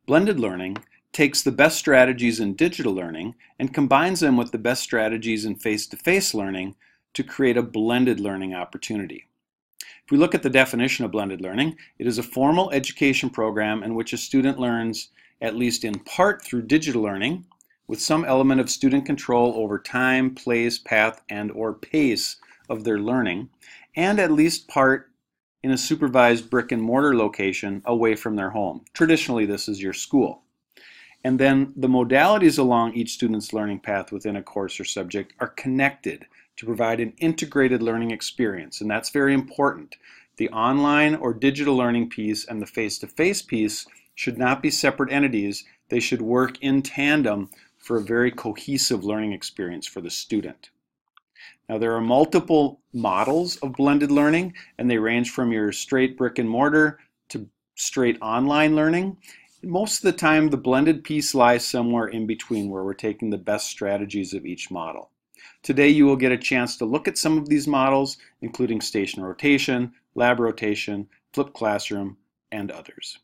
Blended learning takes the best strategies in digital learning and combines them with the best strategies in face-to-face learning to create a blended learning opportunity. If we look at the definition of blended learning, it is a formal education program in which a student learns at least in part through digital learning, with some element of student control over time, place, path, and/or pace of their learning, and at least part in a supervised brick and mortar location away from their home. Traditionally, this is your school. And then the modalities along each student's learning path within a course or subject are connected to provide an integrated learning experience, and that's very important. The online or digital learning piece and the face-to-face piece should not be separate entities. They should work in tandem for a very cohesive learning experience for the student. Now, there are multiple models of blended learning, and they range from your straight brick and mortar to straight online learning. Most of the time, the blended piece lies somewhere in between, where we're taking the best strategies of each model. Today, you will get a chance to look at some of these models, including station rotation, lab rotation, flipped classroom, and others.